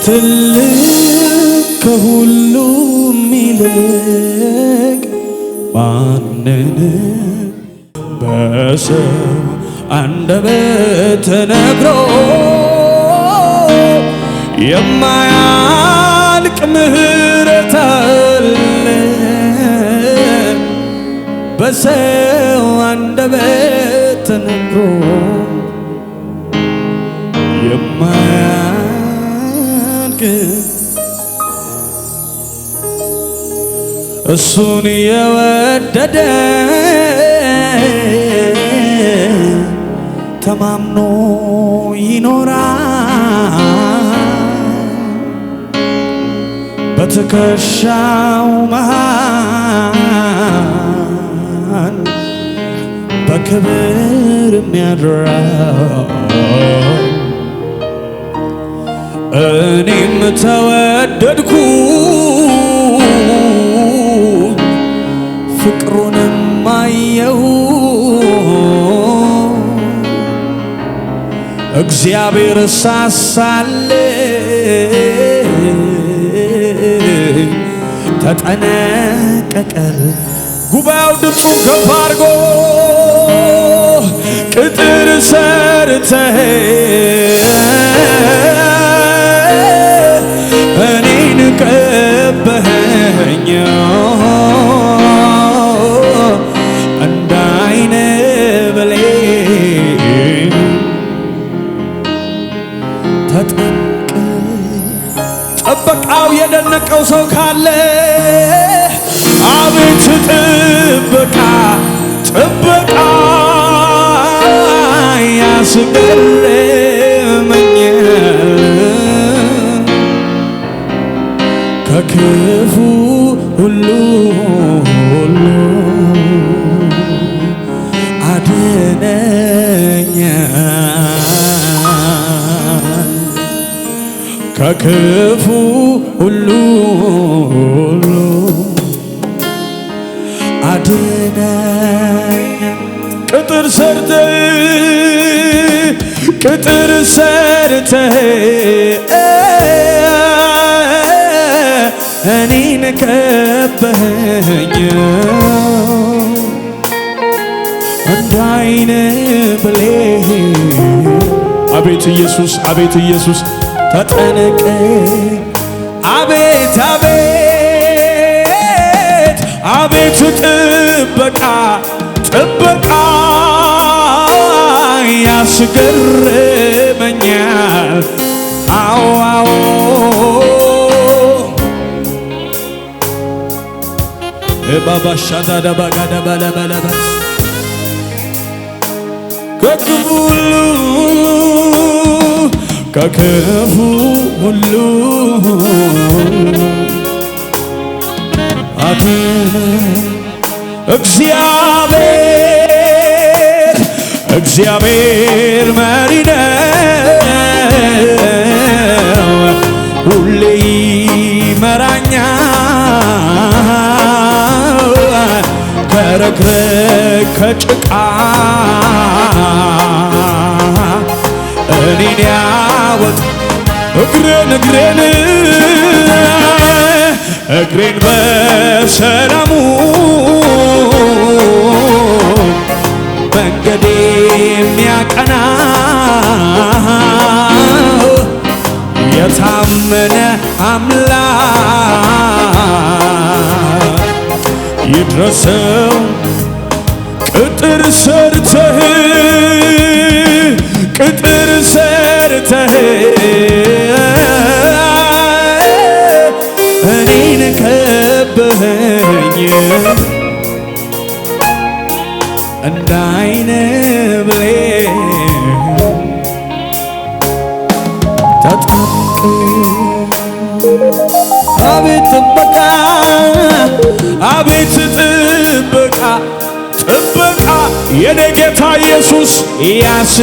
ትልቅ ከሁሉም ይልቅ ማንን በሰው አንደበት ተነግሮ የማያልቅ ምሕረት አለ በሰው አንደበት ተነግሮ የማያልቅ እሱን የወደደ ተማምኖ ይኖራል በትከሻው መሃል በክብር የሚያድራው እኔም ተወደድኩ ፍቅሩንም አየሁ እግዚአብሔር ሳሳልኝ ተጠነቀቀል ጉባኤው ድምፁን ከፍ አድርጎ ቅጥር ሰርተህ እኔን ቀበኸኝ እንደ ዓይን ብሌን ተጠንቀቅ። ጥበቃው የደነቀው ሰው ካለ አቤት ጥበቃ ጥበቃ ያስገርመኛል ከክፉ ሁሉ አድነኛል ከክፉ ሁሉ አድነኛል ቅጥር ሰርተህ እኔን ከበኸኝ እንደ ዓይን ብሌን አቤት ኢየሱስ አቤት ኢየሱስ ተጠነቀቅ አቤት አቤት አቤት ጥበቃ ጥበቃ ያስገርመኛል አዎ አዎ ባባሻዳ ባጋዳ ባለበለበ ከክፉ ሁሉ አድነኝ እግዚአብሔር መሪ ነው ሁሌ ይመራኛል ከረግረግ ከጭቃ እኔን ያወጣ እግሬን በሰላሙ መንገድ የሚያቀና የታመነ አምላክ ይድረሰው ቅጥር ሰርተህ እኔን ከበኸኝ እንደ ዓይን ብሌን ተጠንቀቅ አቤት ጥበቃ አቤት ጥበቃ ጥበቃ የኔ ጌታ ኢየሱስ ያስገርመኛል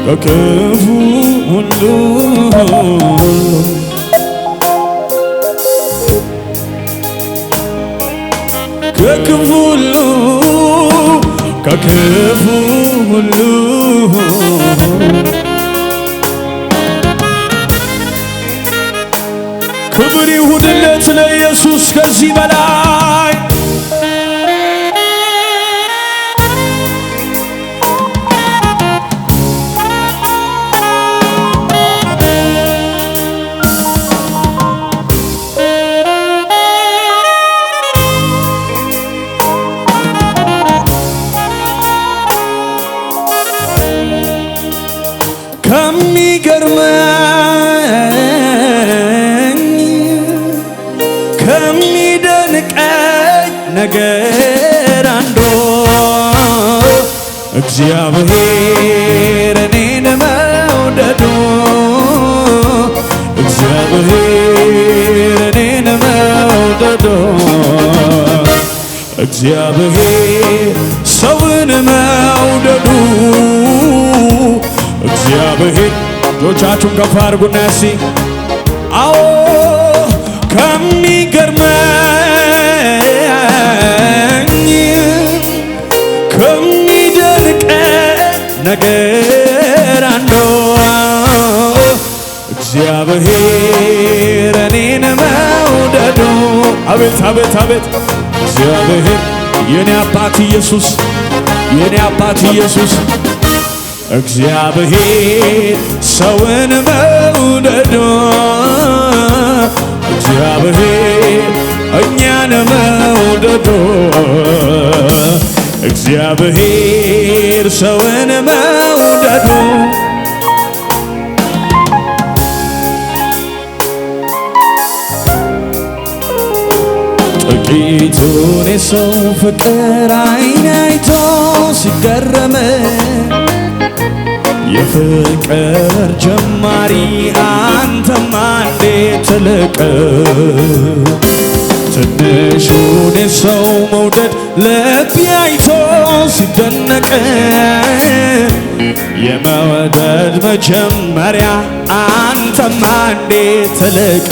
ከክፉ ሁሉ ከክፉ ሁሉ ለኢየሱስ ከዚህ በላይ ከሚገርመኝ ከሚደንቀኝ ነገር አንዱ እግዚአብሔር እኔን መውደዱ እግዚአብሔር እኔን መውደዱ እግዚአብሔር ሰውን መውደዱ እግዚአብሔር እጆቻችሁን ከፍ አድርጉና እስቲ አዎ ከሚገርመኝ ከሚደንቀኝ ነገር አንዱ እግዚአብሔር እኔን መውደዱ አቤት አቤት አቤት እግዚአብሔር የኔ አባት ኢየሱስ የኔ አባት ኢየሱስ እግዚአብሔር ሰውን መውደዱ እግዚአብሔር እኛን መውደዱ እግዚአብሔር ሰውን መውደዱ ጥቂቱን የሰው ፍቅር ዓይን አይቶ ሲገረም የፍቅር ጀማሪ አንተማ እንዴት ትልቅ ትንሹን የሰው መውደድ ልቤ አይቶ ሲደነቅ የመውደድ መጀመሪያ አንተማ እንዴት ትልቅ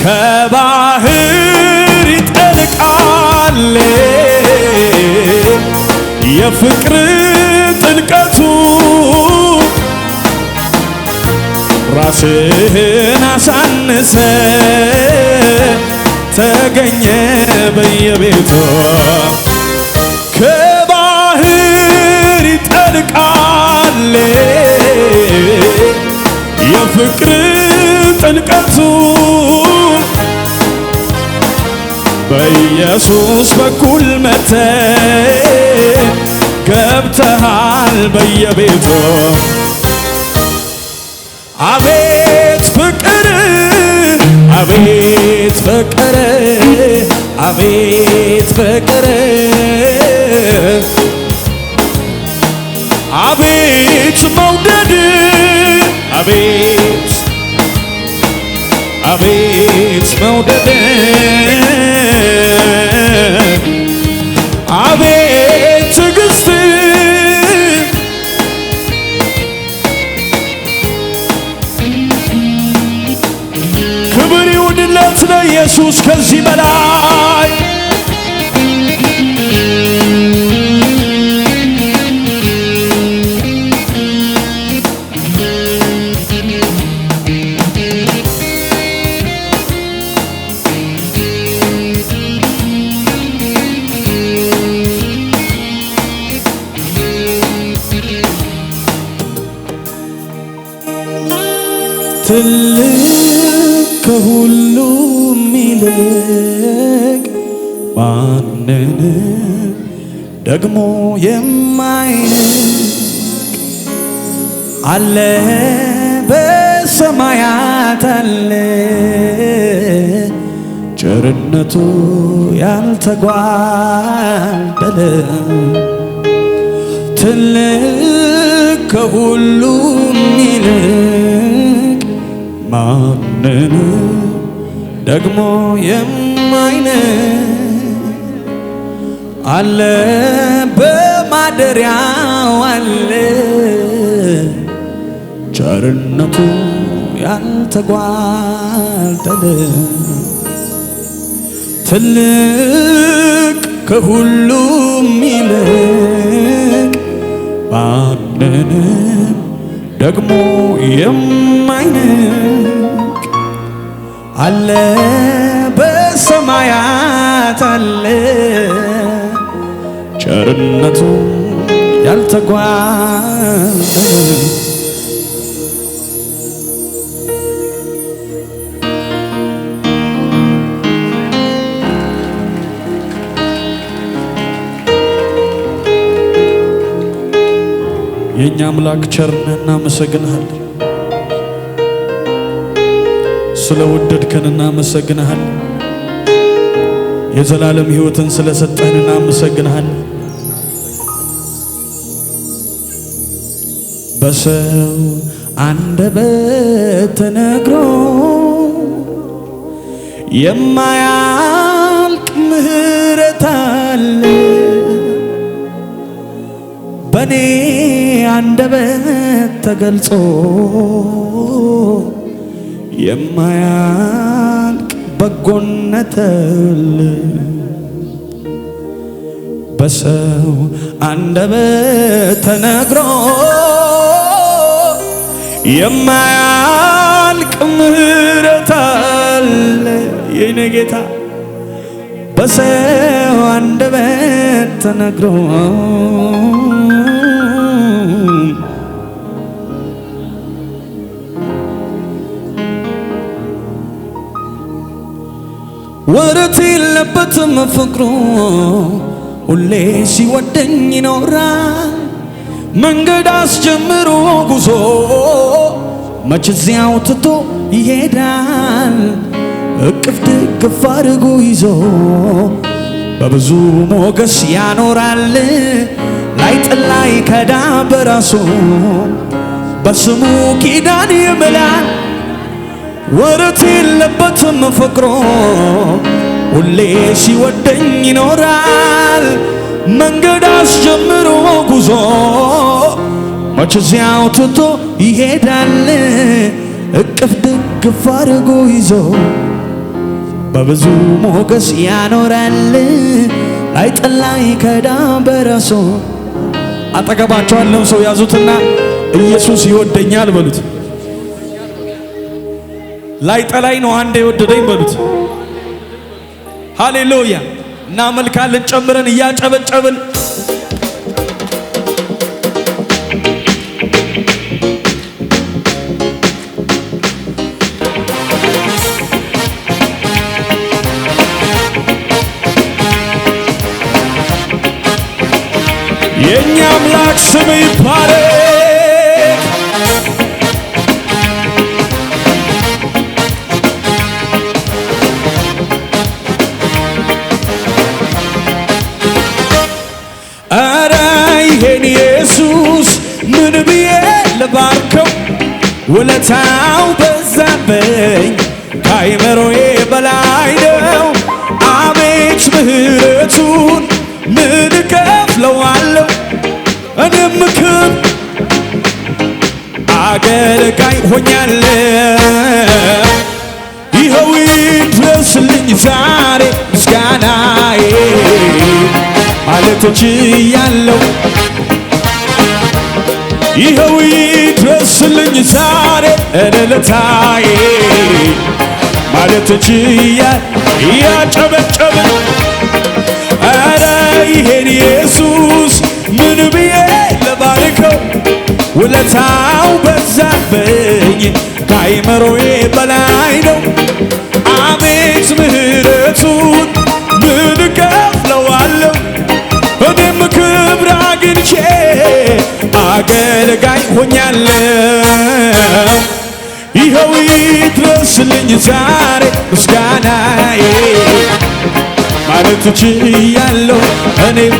ከባህር ይጠልቃል የፍቅር ጥልቀቱ ራስህን አሳንሰ ተገኘ በየቤቱ ከባህር ይጠልቃል የፍቅር ጥልቀቱ በኢየሱስ በኩል መተ ገብተሃል በየቤቱ አቤት ፍቅር አቤት ፍቅር አቤት ፍቅር አቤት መውደድ አቤት አቤት መውደድ አቤት ትዕግስት ክብር ይሁንለት ለኢየሱስ ከዚህ በላይ ትልቅ ከሁሉም ይልቅ ማንን ደግሞ የማይንቅ አለ በሰማያት አለ ቸርነቱ ያልተጓደለ ትልቅ ከሁሉም ይልቅ ማንን ደግሞ የማይንቅ አለ በማደሪያው አለ ቸርነቱ ያልተጓደለ ትልቅ ከሁሉም ይልቅ ማንን ደግሞ የማይንቅ አለ በሰማያት አለ ቸርነቱ ያልተጓደለ የኛ አምላክ ቸርነህ እናመሰግንሃለን። ስለወደድከን እናመሰግንሃለን። የዘላለም ሕይወትን ስለሰጠህን እናመሰግንሃለን። በሰው አንደበት ተነግሮ የማያልቅ ምሕረት አለ በኔ አንደበት ተገልጾ የማያልቅ በጎነት አለ በሰው አንደበት ተነግሮ የማያልቅ ምሕረት አለ የኔ ጌታ በሰው አንደበት ተነግሮ ወረት የለበትም ፍቅሩ ሁሌ ሲወደኝ ይኖራል መንገድ አስጀምሮ ጉዞ መች እዚያው ትቶ ይሄዳል እቅፍ ድግፍ አድርጎ ይዞ በብዙ ሞገስ ያኖራል ላይጥል ላይከዳ በራሱ በስሙ ኪዳን ይምላል ወረት የለበትም ፍቅሩ ሁሌ ሲወደኝ ይኖራል መንገድ አስጀምሮ ጉዞ መች እዚያው ትቶ ይሄዳል እቅፍ ድግፍ አድርጎ ይዞ በብዙ ሞገስ ያኖራል ላይጥል ላይከዳ በራሱ አጠገባቸው ያለው ሰው ያዙትና ኢየሱስ ይወደኛል በሉት ላይጠላይ ነው አንዴ የወደደኝ በሉት ሃሌሉያ እናመልካለን ጨምረን እያጨበጨብን የኛ አምላክ ስም ይባረክ ኢየሱስ ምን ብዬ ልባርከው ውለታው በዛብኝ ከአይምሮዬ በላይ ነው አቤት ምሕረቱን ምን እከፍለዋለሁ እኔም ክብር አገልጋይ ሆኛለሁ ይኸው ይድረስልኝ ዛሬ ምስጋናዬ ማለት ችያለሁ ይኸው ይድረስልኝ ዛሬ እልልታዬ ማለት ችያለሁ እያጨበጨብን ኧረ ይሄን ኢየሱስ ምን ብዬ ልባርከው ውለታው በዛብኝ ከአይምሮዬ በላይ ነው አቤት ምሕረቱን ምን እከፍለዋለሁ እኔም ክብር አግኝቼ አገልጋይ ሆኛለሁ ይኸው ይድረስልኝ ዛሬ ምስጋናዬ ማለት ችያለሁ እኔም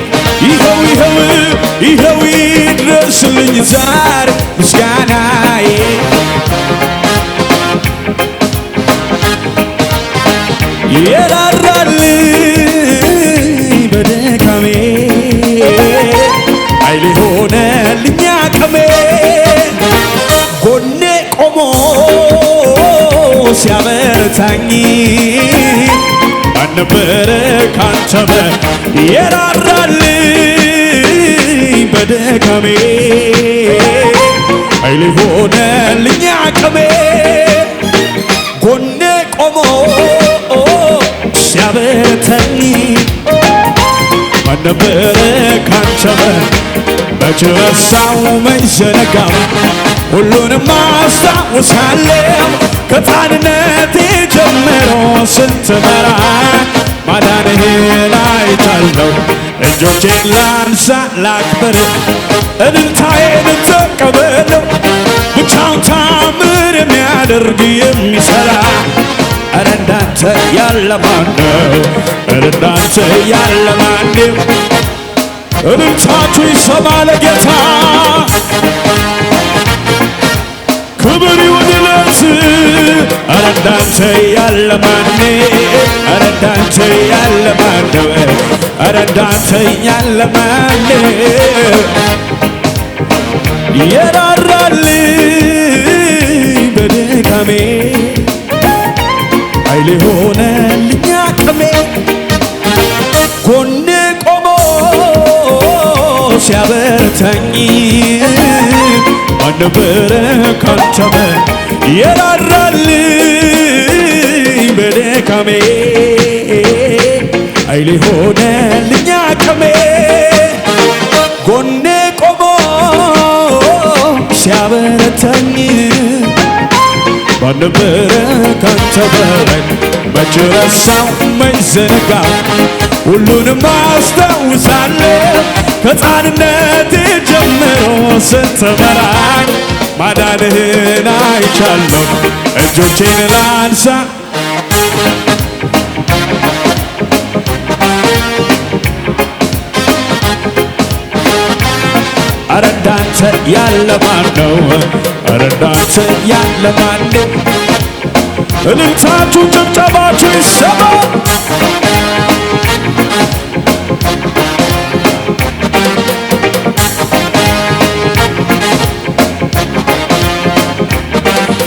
ይኸው ይድረስልኝ ዛሬ ምስጋናዬ የራራልኝ በድካሜ ኃይሌ ሆነልኝ አቅሜ ጎኔ ቆሞ ሲያበረታኝ ማን ነበረ ካንተ የራራልኝ በድካሜ ኃይሌ ሆነልኝ አቅሜ ጎኔ ቆሞ ሲያበረታኝ ማን ነበረ ካንተ መች ረሳው መች ዘነጋው ሁሉንም አስታውሳለሁ ከሕፃንነቴ ጀምሮ ስትመራኝ ማዳንህን አይቻለሁ እጆቼን ላንሳ ላክብር እልልታዬን ተቀበለው ብቻውን ታምር የሚያደርግ የሚሠራ ኧረ እንዳንተ ያለ ማን ነው? ኧረ እንዳንተ ያለ ማን ነው? እልልታችሁ ይሰማ ለጌታ ክብር ይሁንለት። ኧረ እንዳንተ ያለ ማን ነው? ኧረ እንዳንተ ያለ ማን ነው? ኧረ እንዳንተ ያለ ማን ነው? የራራልኝ በድካሜ ኃይሌ ሆነልኝ አቅሜ ጎኔ ቆሞ ሲያበረታኝ ማን ነበረ ካንተ የራራልኝ በድካሜ ኃይሌ ሆነልኝ አቅሜ ጎኔ ቆሞ ሲያበረታኝ ማን ነበረ ካንተ በላይ መች ረሳው መች ዘነጋው ሁሉንም አስታውሳለሁ ከሕፃንነቴ ጀምሮ ስትመራኝ ማዳንህን አይቻለሁ እጆቼን ላንሳ ኧረ እንዳንተ ያለ ማን ነው? ኧረ እንዳንተ ያለ ማን ነው? እልልታችሁ ጭብጨባችሁ ይሰማ።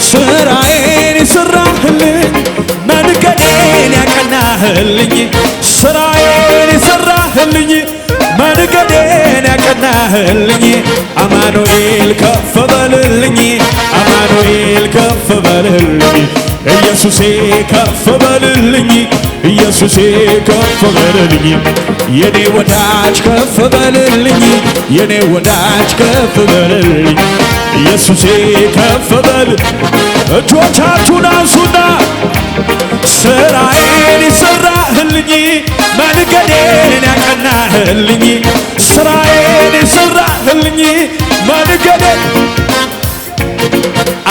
ስራዬን የሠራህልኝ መንገዴን ያቀናህልኝ ስራዬን የሠራህልኝ መንገዴን ያቀናህልኝ አማኑኤል ከፍ በልልኝ አማኑኤል ከፍ በልልኝ ኢየሱሴ ከፍ በልልኝ ኢየሱሴ ከፍ በልልኝ የኔ ወዳጅ ከፍ በልልኝ የኔ ወዳጅ ከፍ በልልኝ ኢየሱሴ ከፍ በል እጆቻችሁን አንሱና ስራዬን የሠራህልኝ መንገዴን ያቀናህልኝ ስራዬን የሠራህልኝ መንገዴን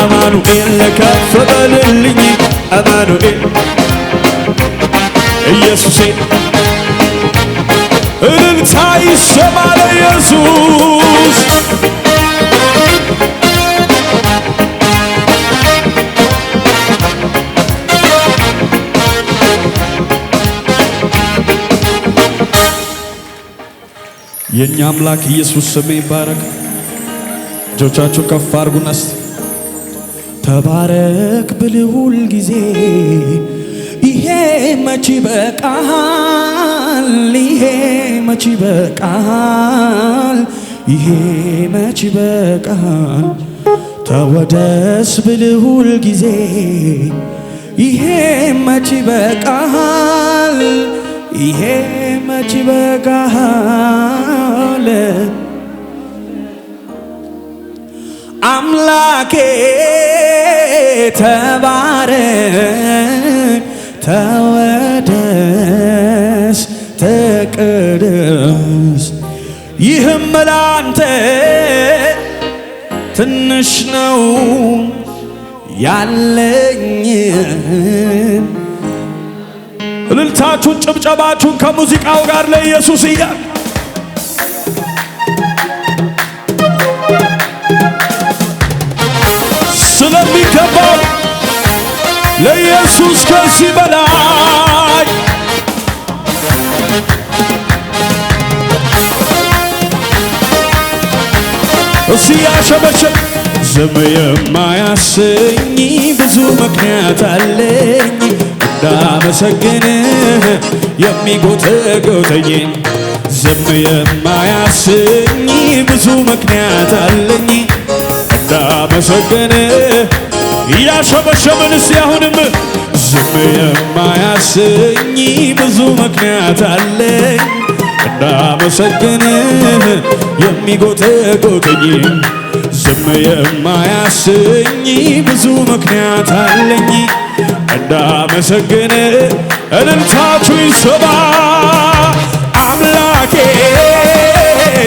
አማኑኤል ከፍ በልልኝ አማኑኤል ኢየሱሴ እልልታ ይሰማ ለኢየሱስ የኛ አምላክ ኢየሱስ ስም ይባረክ። እጆቻችሁ ከፍ አድርጉና እስቲ ተባረክ ብል ሁል ጊዜ ይሄ መች በቃል ይሄ መች በቃል ይሄ መች በቃል ተወደስ ብል ሁል ጊዜ ይሄ መች በቃል ይሄ መች በቃል አምላኬ ተባረክ ተወደስ ተቀደስ ይህም ላንተ ትንሽ ነው ያለኝ እልልታችሁን ጭብጨባችሁን ከሙዚቃው ጋር ለኢየሱስ እያል ስለሚገባው ለኢየሱስ ከዚህ በላይ እዚህ ያሸበሸብ ዝም የማያሰኝ ብዙ ምክንያት አለኝ እንዳመሰግንህ የሚጎተጉተኝ ዝም የማያሰኝ ብዙ ምክንያት አለኝ እንዳመሰግንህ እያሸበሸብን እስቲ አሁንም ዝም የማያሰኝ ብዙ ምክንያት አለኝ እንዳመሰግንህ የሚጎተጉተኝ ዝም የማያሰኝ ብዙ ምክንያት አለኝ እንዳመሰግንህ እልልታችሁ ይሰማ አምላኬ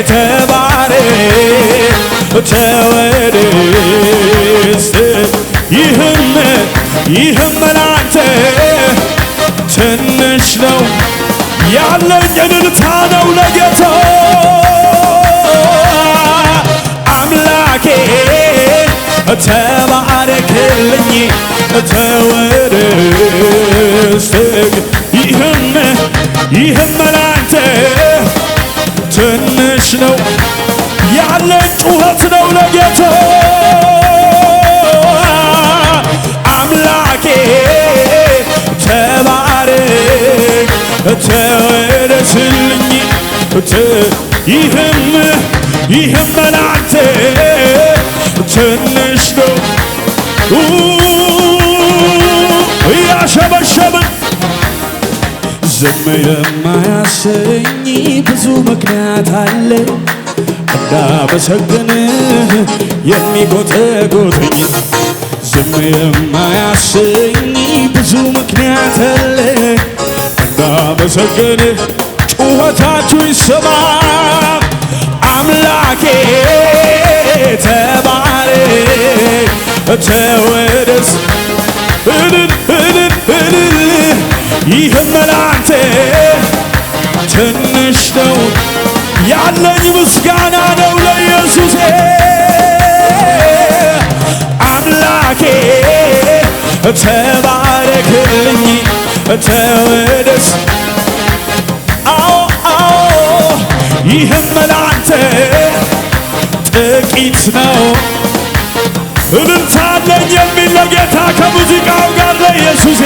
ተባረክ ተወደስ ይህም ላንተ ትንሽ ነው ያለኝ እልልታ ነው ለጌታ አምላኬ ተባረክልኝ ተወደስ ይህም ላንተ ትንሽ ነው ያለኝ ጩኸት ነው ለጌታ አምላኬ ተባረክ ተወደስልኝ ይህም ላንተ ትንሽ ነው እያሸበሸብን ዝም የማያሰኝ ብዙ ምክንያት አለ እንዳመሰግንህ የሚጎተጉተኝ ዝም የማያሰኝ ብዙ ምክንያት አለ እንዳመሰግንህ ጩኸታችሁ ይሰማ አምላኬ ተባረክ ተወደስ ይህም ላንተ ትንሽ ነው ያለኝ ምስጋና ነው ለኢየሱሴ አምላኬ ተባረክልኝ ተወደስ ይህም ላንተ ጥቂት ነው እልልታ አለኝ የሚል ለጌታ ከሙዚቃው ጋር ለኢየሱሴ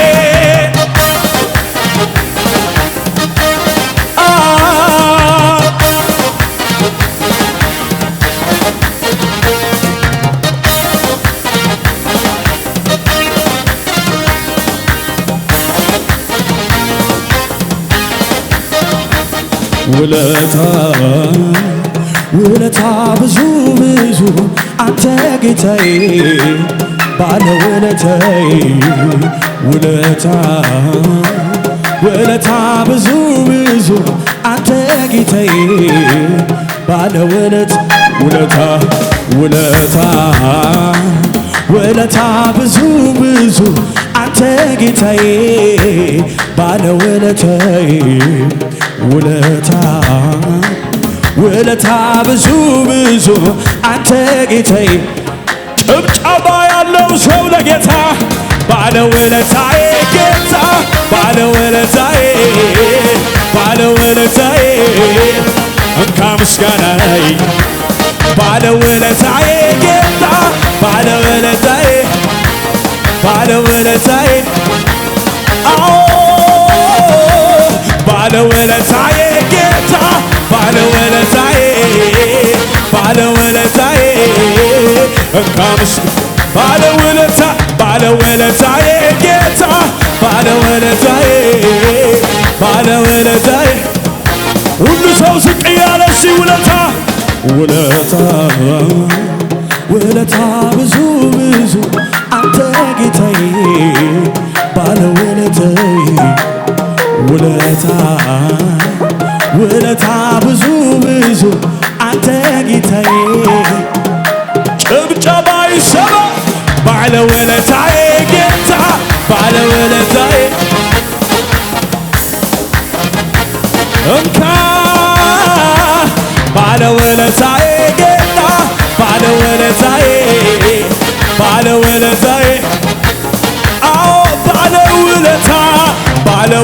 ውለታ ብዙ አንተ ጌታዬ ባለ ውለታዬ ውለታ ብዙ አንተ ጌታዬ ባለ ውለታ ብዙ አንተ ጌታዬ ባለ ውለታዬ ውለታ ብዙ አንተ ጌታዬ ጭብጨባ ያለው ሰው ለጌታ ባለ ውለታዬ ጌታ ባለ ውለታዬ እንካ ምስጋናዬ ባለ ውለታዬ ጌታ ባለ ውለታዬ ባለ ውለታዬ ጌታ ባለ ውለታዬ እንካ ባለ ውለታዬ ጌታ ባለ ውለታዬ ሁሉ ሰው ዝቅ ያለ ውለታ ብዙ አንተ ጌታዬ ባለ ውለታ ብዙ አንተ ጌታዬ ጭብጨባ ይሰማ ባለ ውለታዬ ጌታ ባለ ውለታዬ እንካ ባለ ውለታዬ ጌታ ባለ ውለታዬ አዎ ባለ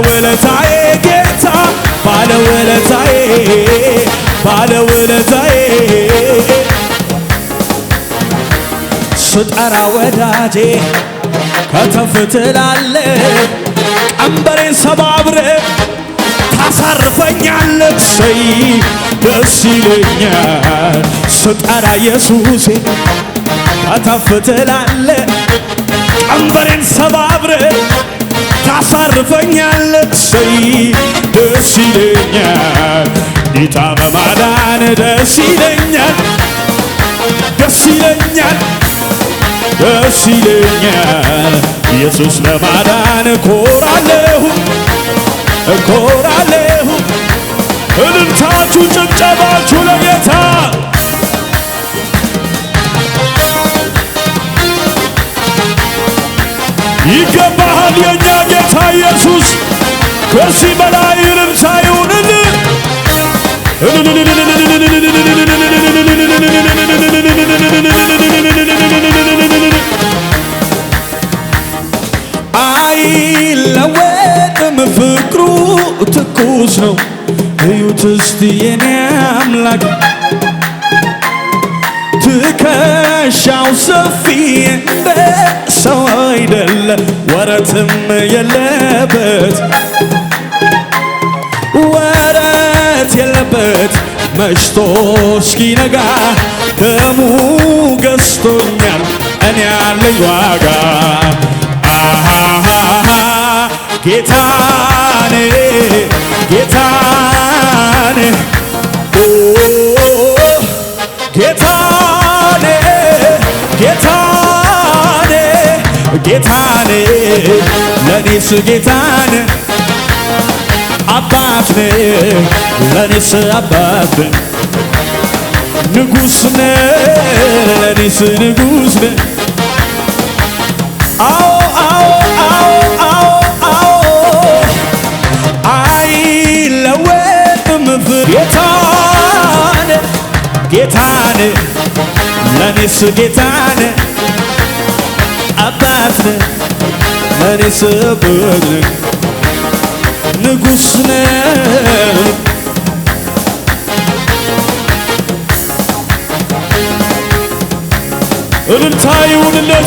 ውለታዬ ጌታ ባለ ውለታዬ ስጠራ ወዳጄ ከተፍ ትላለህ ቀንበሬን ሰባብረህ ታሳርፈኛለህ ሰይ ደስ ይለኛል ስጠራ ኢየሱሴ ከተፍ ትላለህ ቀንበሬን ሰባብረ ታሳርፈኛል። እሰይ ደስ ይለኛል ጌታ በማዳን ደስ ይለኛል ደስ ይለኛል ደስ ይለኛል ኢየሱስ በማዳን እኮራለሁ እኮራለሁ። እልልታችሁ ጭብጨባችሁ ለጌታ ይገባሃል የኛ ጌታ ኢየሱስ። ከዚህ በላይ እልልታ ይሁንልህ። አይለወጥም ፍቅሩ ትኩስ ነው። እዩት እስቲ የኔ አምላክ ትከሻው ሰፊ እንደ ሰው አይደለ ወረትም የለበት ወረት የለበት መሽቶ እስኪነጋ ደሙ ገዝቶኛል እኔ ያለኝ ዋጋ ጌታኔ ጌታኔ ጌታኔ ጌታኔ ጌታኔ ለኔስ ጌታኔ አባትኔ ለኔስ አባትኔ ንጉሥኔ ለኔስ ንጉሥኔ አዎ አዎ አዎ አዎ አዎ አይለወጥም ጌታኔ ጌታኔ ለኔስ ጌታኔ አባትኔ ለኔስ አባትኔ ንጉሥኔ እልልታ ይሁንለት